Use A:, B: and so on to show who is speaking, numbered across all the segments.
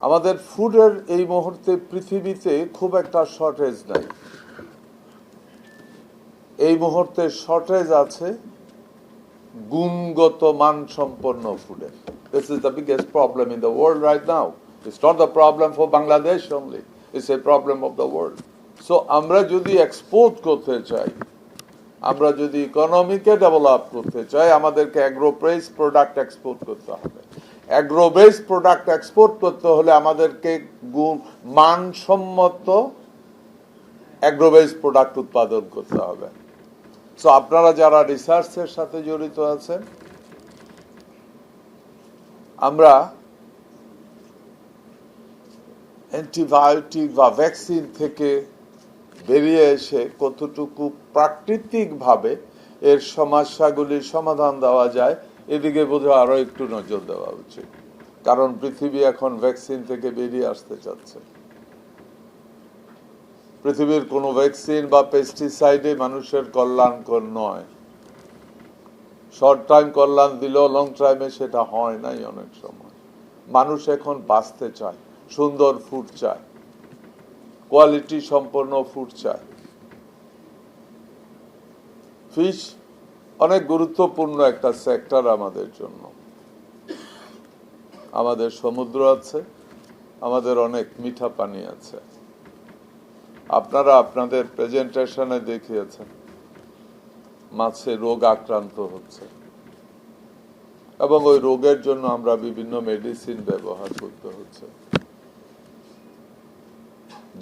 A: আমাদের ফুডের এই মুহূর্তে পৃথিবীতে খুব একটা শর্টেজ নাই। এই মুহূর্তে শর্টেজ আছে গুণগত মানসম্পন্ন ফুডের। This is the biggest problem in the world right now. It's not the problem for Bangladesh only. It's a problem of the world. So আমরা যদি এক্সপোর্ট করতে চাই, আমরা যদি ইকোনমিকে ডেভেলপ করতে চাই, আমাদেরকে অ্যাগ্রো বেসড প্রোডাক্ট এক্সপোর্ট করতে হবে। অ্যাগ্রো বেসড প্রোডাক্ট এক্সপোর্ট করতে হলে আমাদেরকে মানসম্মত অ্যাগ্রো বেসড প্রোডাক্ট উৎপাদন করতে হবে। সো আপনারা যারা রিসার্চের সাথে জড়িত আছেন, আমরা অ্যান্টিবায়োটিক বা ভ্যাকসিন থেকে বেরিয়ে এসে কতটুকু প্রাকৃতিকভাবে এর সমস্যাগুলির সমাধান দেওয়া যায় এদিকে বোধহয় আরো একটু নজর দেওয়া উচিত। কারণ পৃথিবী এখন ভ্যাকসিন থেকে বেরিয়ে আসতে চাচ্ছে। পৃথিবীর কোনো ভ্যাকসিন বা পেস্টিসাইডে মানুষের কল্যাণকর নয়। শর্ট টাইম কল্যাণ দিলেও লং টাইমে সেটা হয় নাই অনেক সময়। মানুষ এখন বাঁচতে চায়, সুন্দর ফুড চায়, কোয়ালিটি সম্পন্ন ফুড চায়। ফিশ অনেক গুরুত্বপূর্ণ একটা সেক্টর আমাদের জন্য। আমাদের সমুদ্র আছে, আমাদের অনেক মিঠা পানি আছে। আপনারা আপনাদের প্রেজেন্টেশনে দেখিয়েছেন মাছে রোগ আক্রান্ত হচ্ছে এবং ওই রোগের জন্য আমরা বিভিন্ন মেডিসিন ব্যবহার করতে হচ্ছে।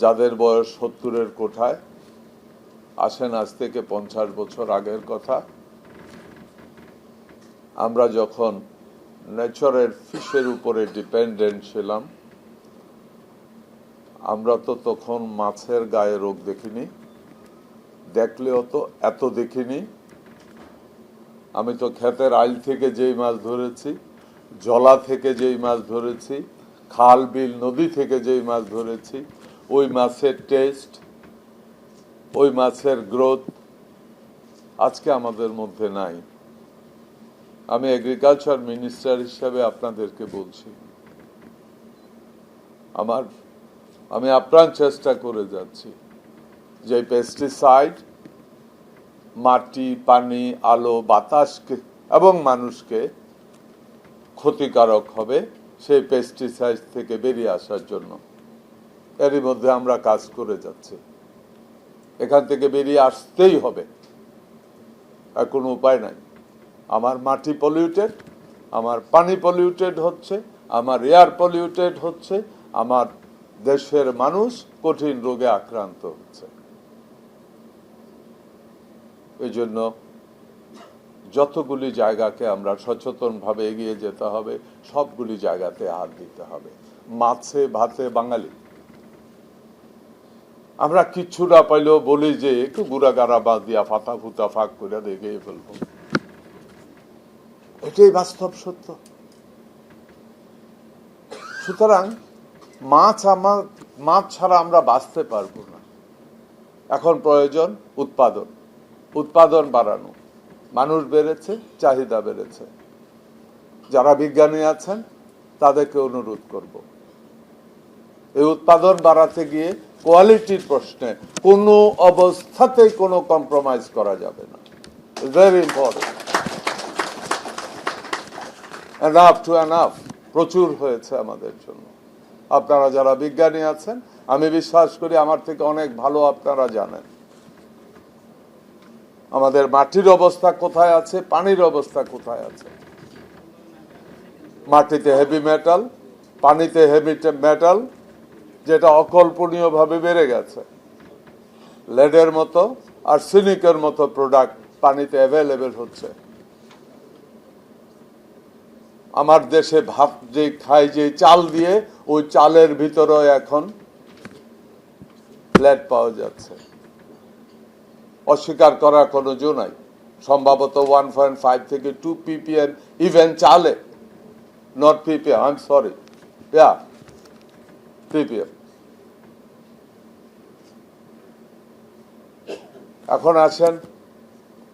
A: যাদের বয়স 70-এর কোঠায় আসেন, আজ থেকে 50 বছর আগের কথা, আমরা যখন নেচারের ফিশের উপরে ডিপেন্ডেন্ট ছিলাম, আমরা তো তখন মাছের গায়ে রোগ দেখিনি, দেখলেও তো এত দেখিনি। আমি তো ক্ষেতের আইল থেকে যেই মাছ ধরেছি, জলা থেকে যেই মাছ ধরেছি, খাল বিল নদী থেকে যেই মাছ ধরেছি, ওই মাছের টেস্ট, ওই মাছের গ্রোথ আজকে আমাদের মধ্যে নাই। আমি এগ্রিকালচার মিনিস্টার হিসাবে আপনাদেরকে বলছি, আমি আপ্রাণ চেষ্টা করে যাচ্ছি যে পেস্টিসাইড মাটি, পানি, আলো, বাতাসকে এবং মানুষকে ক্ষতিকারক হবে, সেই পেস্টিসাইড থেকে বেরিয়ে আসার জন্য এরই মধ্যে আমরা কাজ করে যাচ্ছি। এখান থেকে বেরিয়ে আসতেই হবে, আর কোনো উপায় নাই। আমার মাটি পলিউটেড, আমার পানি পলিউটেড হচ্ছে, আমার এয়ার পলিউটেড হচ্ছে, আমার দেশের মানুষ কঠিন রোগে আক্রান্ত হচ্ছে। এই জন্য যতগুলি জায়গাকে আমরা সচেতনভাবে এগিয়ে যেতে হবে, সবগুলি জায়গাতে হাত দিতে হবে। মাছে ভাতে বাঙালি। আমরা কিচ্ছু না পাইলেও বলি যে একটু গুড়াগাড়া বাদ দিয়া ফাতা ফুতা ফাঁক করে দেখে ফেলবো। এটাই বাস্তব সত্য। সুতরাং মাছ ছাড়া আমরা বাঁচতে পারবো না। এখন প্রয়োজন উৎপাদন বাড়ানো। মানুষ বেড়েছে, চাহিদা বেড়েছে। যারা বিজ্ঞানী আছেন তাদেরকে অনুরোধ করব, এই উৎপাদন বাড়াতে গিয়ে কোয়ালিটির প্রশ্নে কোনো অবস্থাতেই কোনো কম্প্রোমাইজ করা যাবে না। Very important. Enough to enough প্রচুর হয়েছে আমাদের জন্য। আপনারা যারা বিজ্ঞানী আছেন, আমি বিশ্বাস করি আমার থেকে অনেক ভালো আপনারা জানেন আমাদের মাটির অবস্থা কোথায় আছে, পানির অবস্থা কোথায় আছে। মাটিতে হেভি মেটাল, পানিতে হেভি মেটাল, যেটা অকল্পনীয় ভাবে বেড়ে গেছে। লেডের মতো আর্সেনিকের মতো প্রোডাক্ট পানিতে অ্যাভেলেবেল হচ্ছে। আমার দেশে ভাত যে খায়, যে চাল দিয়ে, ওই চালের ভিতরে এখন লেড পাওয়া যাচ্ছে। অস্বীকার করার কোনো জো নাই। সম্ভবত 1.5 থেকে 2 ppm ইভেন চালে, not ppm, I am sorry, ppm। এখন আসেন,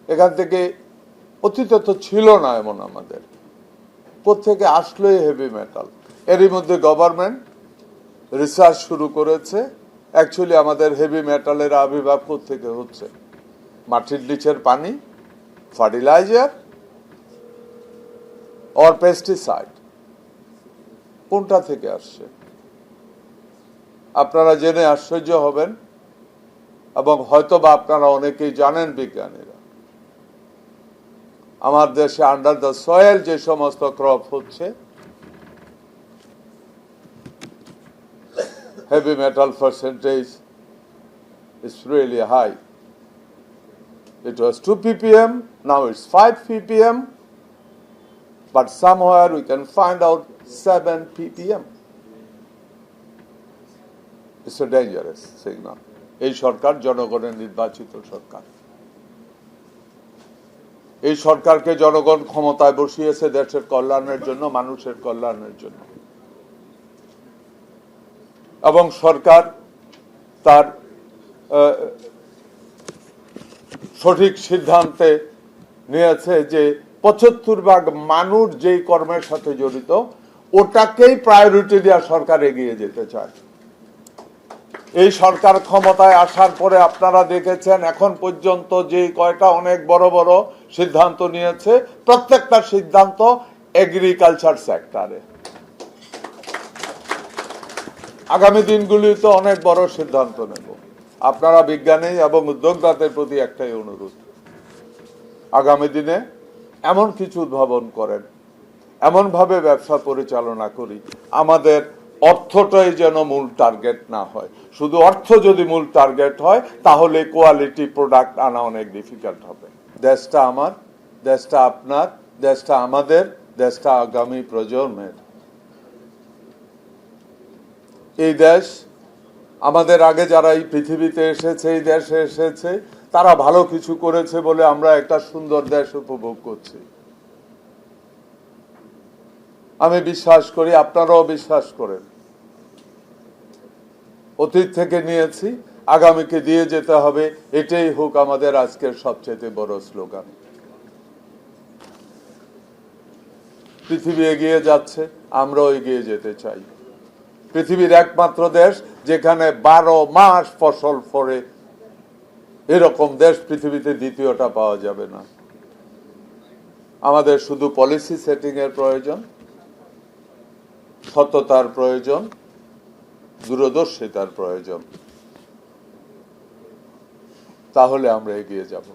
A: এখান থেকে অতীতে তো ছিল না এমন, আমাদের কোত্থেকে আসলো হেভি মেটাল। এরই মধ্যে গভর্নমেন্ট রিসার্চ শুরু করেছে। অ্যাকচুয়ালি আমাদের হেভি মেটালের আবির্ভাব থেকে হচ্ছে? মাটির নিচের পানি, ফার্টিলাইজার অর পেস্টিসাইড, কোনটা থেকে আসছে? আপনারা জেনে আশ্চর্য হবেন, এবং হয়তোবা আপনারা অনেকেই জানেন, বিজ্ঞানীরা, আমার দেশে আন্ডার দ্য সয়েল যে সমস্ত ক্রপ হচ্ছে, heavy metal percentage is really high. It was 2 ppm, now it's 5 ppm, but somewhere we can find out 7 ppm. It's a dangerous signal. এই সরকার জনগণের নির্বাচিত সরকার। এই সরকারকে জনগণ ক্ষমতায় বসিয়েছে দেশের কল্যাণের জন্য, মানুষের কল্যাণের জন্য, এবং সরকার তার সঠিক সিদ্ধান্তে নিয়েছে যে ৭৫% মানুষ যেই কর্মের সাথে জড়িত ওটাকেই প্রায়োরিটি দেওয়া সরকার এগিয়ে যেতে চায়। এই সরকার ক্ষমতায় আসার পরে আপনারা দেখেছেন এখন পর্যন্ত যে কয়টা অনেক বড় বড় সিদ্ধান্ত নিয়েছে, প্রত্যেকটা সিদ্ধান্ত এগ্রিকালচার সেক্টরে। আগামী দিনগুলিতে অনেক বড় সিদ্ধান্ত নেব। আপনারা বিজ্ঞানী এবং উদ্যোক্তাদের প্রতি একটাই অনুরোধ, আগামী দিনে এমন কিছু উদ্ভাবন করেন, এমন ভাবে ব্যবসা পরিচালনা করি আমাদের অর্থটাই যেন মূল টার্গেট না হয়। শুধু অর্থ যদি মূল টার্গেট হয় তাহলে কোয়ালিটি প্রোডাক্ট আনা অনেক ডিফিকাল্ট হবে। দেশটা আমার, দেশটা আপনার, দেশটা আমাদের, দেশটা আগামী প্রজন্মের। এই দেশ আমাদের আগে যারা এই পৃথিবীতে এসেছে, এই দেশে এসেছে, তারা ভালো কিছু করেছে বলে আমরা একটা সুন্দর দেশ উপভোগ করছি। আমি বিশ্বাস করি, আপনারাও বিশ্বাস করেন। অতীত থেকে নিয়েছি, আগামীকে দিয়ে যেতে হবে, এটাই হোক আমাদের আজকের সবচেয়ে বড় স্লোগান। পৃথিবী এগিয়ে যাচ্ছে, আমরাও এগিয়ে যেতে চাই। পৃথিবীর একমাত্র দেশ যেখানে 12 মাস ফসল ফলে, এরকম দেশ পৃথিবীতে দ্বিতীয়টা পাওয়া যাবে না। আমাদের শুধু পলিসি সেটিং এর প্রয়োজন, সততার প্রয়োজন, দূরদর্শিতার প্রয়োজন, তাহলে আমরা এগিয়ে যাব।